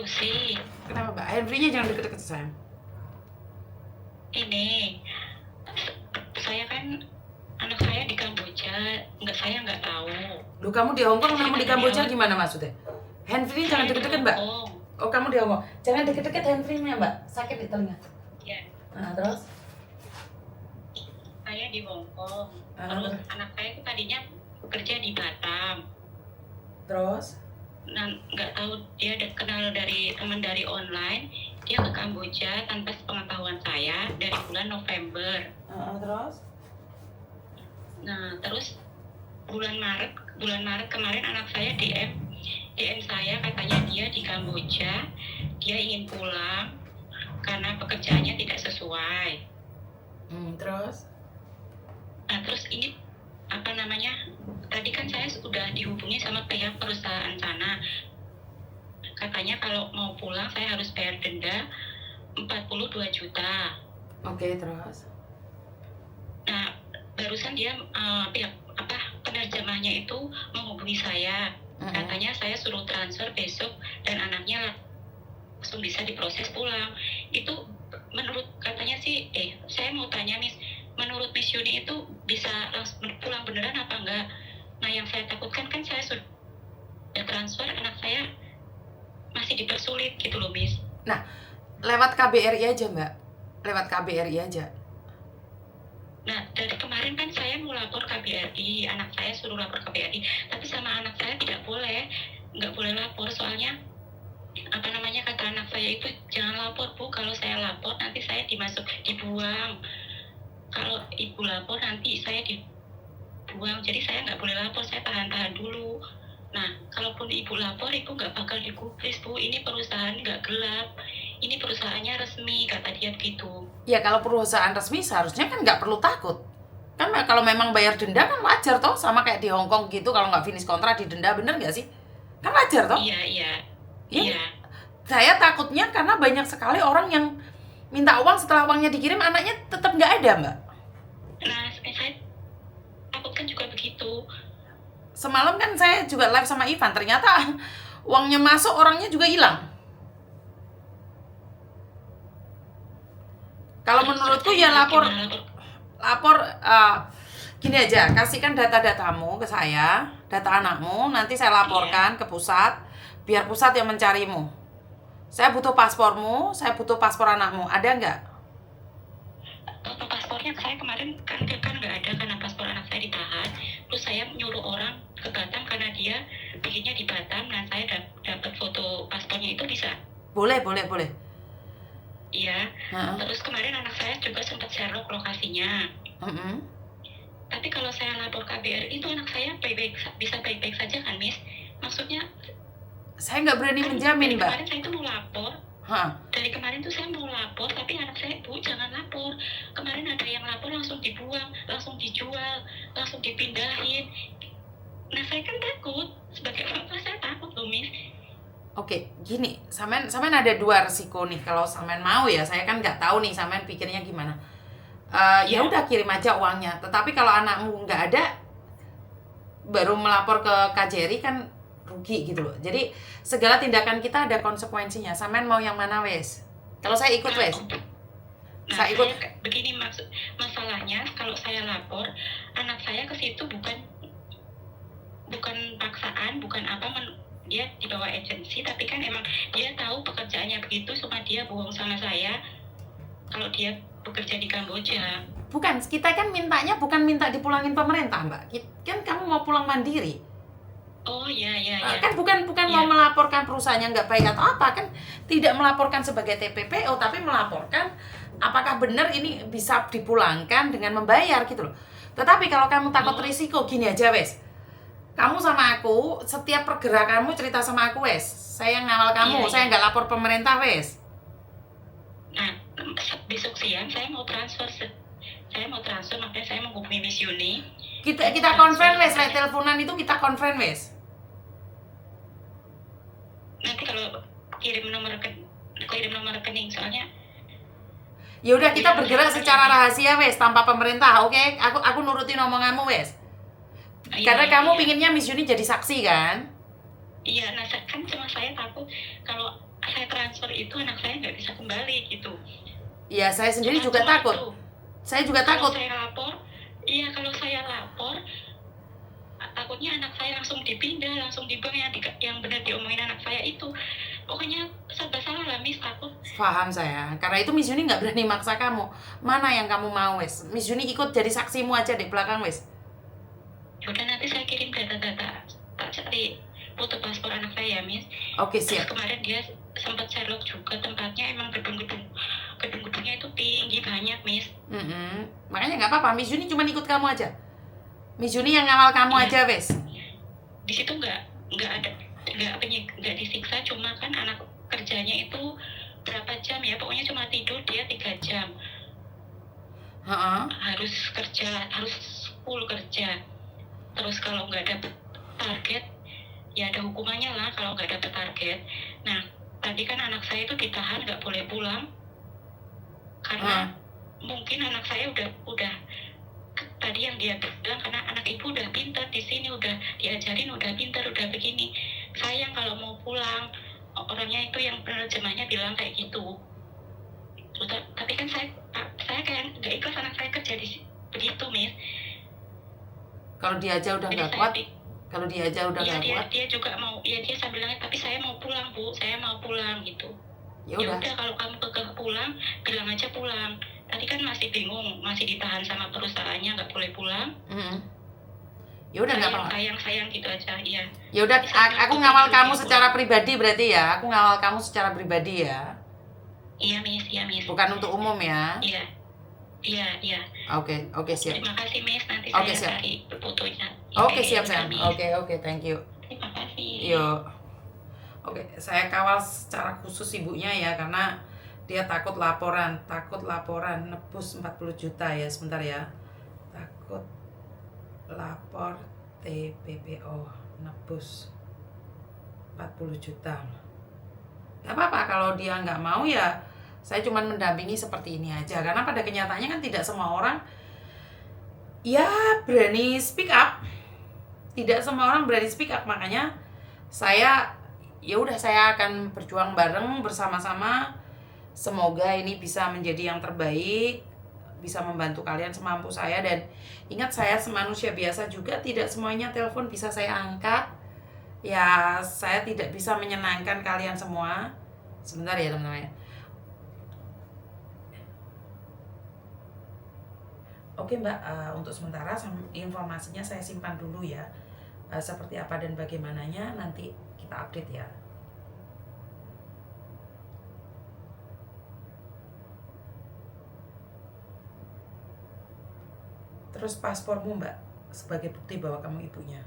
solusi. Kenapa Mbak? Henry-nya jangan deket-deket sayang. Ini saya kan anak saya di Kamboja, saya nggak tahu. Loh, kamu di Hongkong, Saya kamu di dari Kamboja awal- gimana maksudnya? Henry jangan Saya di deket-deket Mbak. Hongkong. Oh, kamu di Hongkong. Jangan deket-deket Henry-nya Mbak. Sakit di telinga. Ya, Nah, terus? saya di Hongkong. Ah. Terus anak saya itu tadinya bekerja di Batam. Terus? Nah, nggak tahu dia kenal dari teman dari online. Dia ke Kamboja tanpa sepengetahuan saya dari bulan November. Terus? Nah, terus bulan Maret kemarin anak saya DM saya, katanya dia di Kamboja, dia ingin pulang karena pekerjaannya tidak sesuai. Terus? Nah, terus ini apa namanya? Tadi kan saya sudah dihubungi sama pihak perusahaan sana. Katanya kalau mau pulang saya harus bayar denda 42 juta. Oke, terus? Nah, barusan dia pihak penerjemahnya itu menghubungi saya. Katanya saya suruh transfer besok dan anaknya langsung bisa diproses pulang. Itu menurut katanya sih, saya mau tanya Miss, menurut Miss Yuni itu bisa langsung pulang beneran apa enggak? Nah, yang saya takutkan kan saya sudah transfer, anak saya masih dipersulit gitu loh Miss. Nah, lewat KBRI aja Mbak. Lewat KBRI aja. Nah, dari kemarin kan saya mau lapor KBRI, anak saya suruh lapor KBRI, tapi sama anak saya nggak boleh lapor, soalnya kata anak saya itu jangan lapor Bu, kalau saya lapor nanti saya dibuang, kalau ibu lapor nanti saya dibuang, jadi saya nggak boleh lapor, saya tahan dulu. Nah, kalaupun ibu lapor, ibu nggak bakal digubris Bu, ini perusahaan nggak gelap, ini perusahaannya resmi, kata dia begitu. Ya kalau perusahaan resmi seharusnya kan nggak perlu takut. Kan kalau memang bayar denda kan wajar toh, sama kayak di Hongkong gitu, kalau nggak finish kontrak didenda, bener nggak sih? Kan wajar toh? Iya. Saya takutnya karena banyak sekali orang yang minta uang, setelah uangnya dikirim anaknya tetap nggak ada Mbak. Nah, saya takutkan juga begitu. Semalam kan saya juga live sama Ivan, ternyata uangnya masuk, orangnya juga hilang. Kalau menurutku ya lapor gini aja, kasihkan data-datamu ke saya, data anakmu, nanti saya laporkan ke pusat, biar pusat yang mencarimu. Saya butuh paspormu, saya butuh paspor anakmu, ada nggak? Paspornya saya kemarin kan nggak ada karena paspor anak saya ditahan. Terus saya nyuruh orang ke Batam karena dia bikinnya di Batam. Nah, saya dapat foto paspornya itu bisa? Boleh. Iya. Terus kemarin anak saya juga sempat share lokasinya. Tapi kalau saya lapor KBRI itu anak saya bisa baik-baik saja kan, Miss? Maksudnya saya nggak berani menjamin, Mbak. Kemarin saya itu mau lapor. Dari kemarin tuh saya mau lapor, tapi anak saya, Bu, jangan lapor. Kemarin ada yang lapor langsung dibuang, langsung dijual, langsung dipindahin. Nah, saya kan takut. Sebagai orang tua saya takut loh, Miss. Oke, gini, Samen ada dua resiko nih. Kalau Samen mau ya, saya kan nggak tahu nih Samen pikirnya gimana. Ya udah kirim aja uangnya. Tetapi kalau anakmu nggak ada, baru melapor ke KJRI kan rugi gitu loh. Jadi segala tindakan kita ada konsekuensinya. Samen mau yang mana wes? Kalau saya ikut wes. Saya ikut. Begini masalahnya, kalau saya lapor, anak saya ke situ bukan paksaan, bukan apa, dia dibawa agensi, tapi kan emang dia tahu pekerjaannya begitu, cuma dia bohong sama saya kalau dia bekerja di Kamboja. Bukan, kita kan mintanya bukan minta dipulangin pemerintah, Mbak. Kan kamu mau pulang mandiri. Oh iya. Kan bukan mau melaporkan perusahaannya nggak baik atau apa, kan tidak melaporkan sebagai TPPO, tapi melaporkan apakah benar ini bisa dipulangkan dengan membayar gitu loh. Tetapi kalau kamu takut risiko, gini aja wes. Kamu sama aku, setiap pergerakanmu cerita sama aku wes. Saya ngawal kamu, saya nggak lapor pemerintah wes. Nah, besok siang saya mau transfer, makanya saya mau hubungi Miss Yuni. Kita konferen wes, lewat teleponan itu kita konferen wes. Nanti kalau kirim nomor rekening, soalnya. Ya udah, kita bergerak secara rahasia wes, tanpa pemerintah, oke? Aku nurutin omonganmu wes. Karena kamu pinginnya Miss Yuni jadi saksi kan? Iya, nah kan cuma saya takut kalau saya transfer itu anak saya nggak bisa kembali gitu. Ya saya sendiri juga Cuma takut. itu. Saya juga Kalau takut. saya lapor, iya kalau saya lapor, takutnya anak saya langsung dipindah, langsung di bank yang benar diomongin anak saya itu. Pokoknya serba salah lah, Miss, takut. Paham saya. Karena itu Miss Yuni nggak berani maksa kamu. Mana yang kamu mau, wes? Miss Yuni ikut jadi saksimu aja di belakang, wes. Udah nanti saya kirim data-data, tak cari foto paspor anak saya, Miss. Oke, Terus siap. kemarin dia sempat Sherlock juga, tempatnya emang gedung-gedungnya itu tinggi banyak, Miss. Makanya nggak apa-apa. Miss Yuni cuma ikut kamu aja. Miss Yuni yang ngawal kamu Iya. aja, wes. Di situ nggak disiksa, cuma kan anak kerjanya itu berapa jam ya, pokoknya cuma tidur dia 3 jam. Harus kerja, harus full kerja. Terus kalau nggak dapet target, ya ada hukumannya lah kalau nggak dapet target. Nah, tadi kan anak saya itu ditahan, nggak boleh pulang karena mungkin anak saya udah tadi yang dia bilang, karena anak ibu udah pintar di sini, udah diajarin, udah pintar, udah begini. Sayang kalau mau pulang, orangnya itu yang penerjemahnya bilang kayak gitu. Tapi kan saya kayak nggak ikhlas anak saya kerja di begitu, Miss. Kalau dia aja udah nggak kuat, kalau dia aja udah nggak kuat, dia juga mau, ya dia sambil bilangnya, tapi saya mau pulang, Bu, saya mau pulang gitu. Ya udah kalau kamu kekeh pulang, bilang aja pulang. Tadi kan masih bingung, masih ditahan sama perusahaannya, nggak boleh pulang. Ya udah nggak apa-apa. Sayang gitu aja, iya. Ya udah, aku ngawal kamu secara pribadi berarti ya. Aku ngawal kamu secara pribadi ya. Iya, Miss, iya, Miss. Bukan untuk umum ya. Iya. Iya. Oke, siap. Terima kasih, Miss. Nanti Oke, saya siap. cari fotonya. Oke, siap, sayang. Oke, thank you. Terima kasih. Yuk. Oke, saya kawal secara khusus ibunya ya, karena dia takut laporan nebus 40 juta ya. Sebentar ya. Takut lapor TPPO nebus 40 juta. Gak apa-apa kalau dia nggak mau ya, saya cuma mendampingi seperti ini aja. Karena pada kenyataannya kan tidak semua orang ya berani speak up. Tidak semua orang berani speak up, makanya saya akan berjuang bareng bersama-sama. Semoga ini bisa menjadi yang terbaik, bisa membantu kalian semampu saya. Dan ingat, saya semanusia biasa juga, tidak semuanya telepon bisa saya angkat. Ya, saya tidak bisa menyenangkan kalian semua. Sebentar ya teman-teman. Oke Mbak, untuk sementara informasinya saya simpan dulu ya. Seperti apa dan bagaimananya nanti kita update ya. Terus paspormu Mbak, sebagai bukti bahwa kamu ibunya.